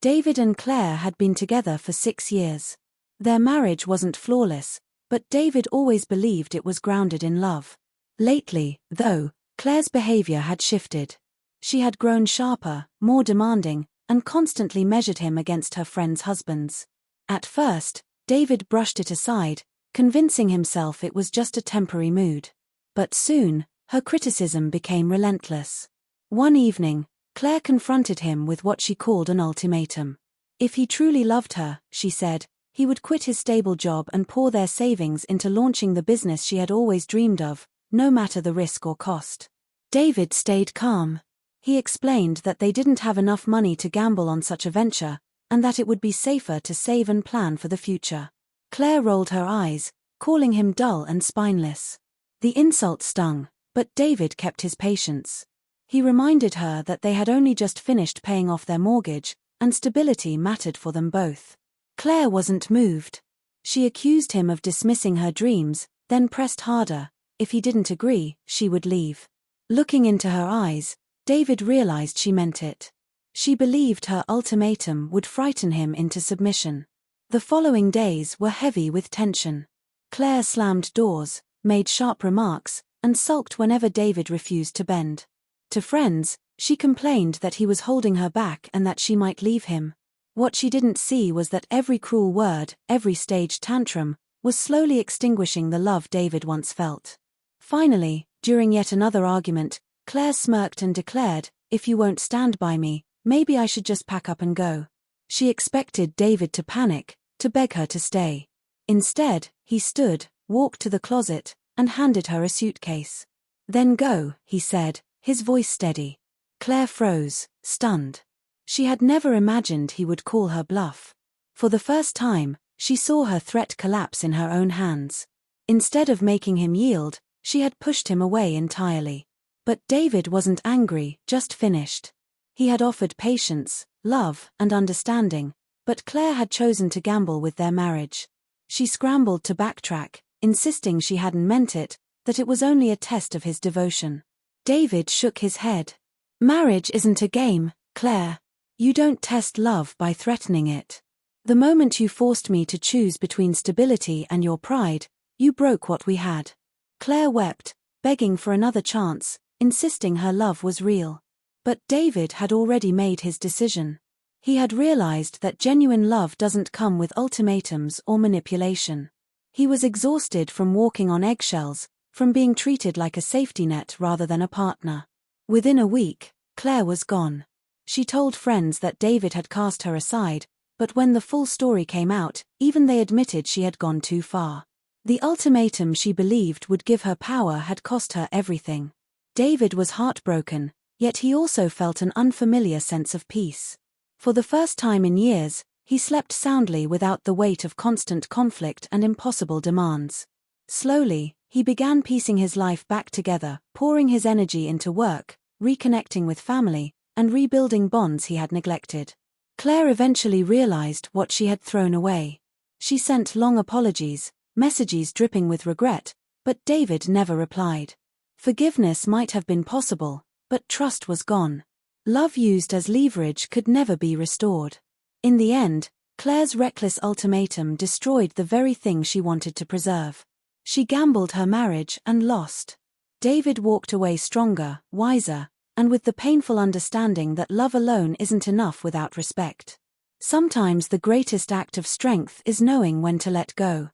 David and Claire had been together for 6 years. Their marriage wasn't flawless, but David always believed it was grounded in love. Lately, though, Claire's behavior had shifted. She had grown sharper, more demanding, and constantly measured him against her friends' husbands. At first, David brushed it aside, convincing himself it was just a temporary mood. But soon, her criticism became relentless. One evening, Claire confronted him with what she called an ultimatum. If he truly loved her, she said, he would quit his stable job and pour their savings into launching the business she had always dreamed of, no matter the risk or cost. David stayed calm. He explained that they didn't have enough money to gamble on such a venture, and that it would be safer to save and plan for the future. Claire rolled her eyes, calling him dull and spineless. The insult stung, but David kept his patience. He reminded her that they had only just finished paying off their mortgage, and stability mattered for them both. Claire wasn't moved. She accused him of dismissing her dreams, then pressed harder. If he didn't agree, she would leave. Looking into her eyes, David realized she meant it. She believed her ultimatum would frighten him into submission. The following days were heavy with tension. Claire slammed doors, made sharp remarks, and sulked whenever David refused to bend. To friends, she complained that he was holding her back and that she might leave him. What she didn't see was that every cruel word, every staged tantrum, was slowly extinguishing the love David once felt. Finally, during yet another argument, Claire smirked and declared, "If you won't stand by me, maybe I should just pack up and go." She expected David to panic, to beg her to stay. Instead, he stood, walked to the closet, and handed her a suitcase. "Then go," he said, his voice steady. Claire froze, stunned. She had never imagined he would call her bluff. For the first time, she saw her threat collapse in her own hands. Instead of making him yield, she had pushed him away entirely. But David wasn't angry, just finished. He had offered patience, love, and understanding, but Claire had chosen to gamble with their marriage. She scrambled to backtrack, insisting she hadn't meant it, that it was only a test of his devotion. David shook his head. "Marriage isn't a game, Claire. You don't test love by threatening it. The moment you forced me to choose between stability and your pride, you broke what we had." Claire wept, begging for another chance, insisting her love was real. But David had already made his decision. He had realized that genuine love doesn't come with ultimatums or manipulation. He was exhausted from walking on eggshells, from being treated like a safety net rather than a partner. Within a week, Claire was gone. She told friends that David had cast her aside, but when the full story came out, even they admitted she had gone too far. The ultimatum she believed would give her power had cost her everything. David was heartbroken, yet he also felt an unfamiliar sense of peace. For the first time in years, he slept soundly without the weight of constant conflict and impossible demands. Slowly, he began piecing his life back together, pouring his energy into work, reconnecting with family, and rebuilding bonds he had neglected. Claire eventually realized what she had thrown away. She sent long apologies, messages dripping with regret, but David never replied. Forgiveness might have been possible, but trust was gone. Love used as leverage could never be restored. In the end, Claire's reckless ultimatum destroyed the very thing she wanted to preserve. She gambled her marriage and lost. David walked away stronger, wiser, and with the painful understanding that love alone isn't enough without respect. Sometimes the greatest act of strength is knowing when to let go.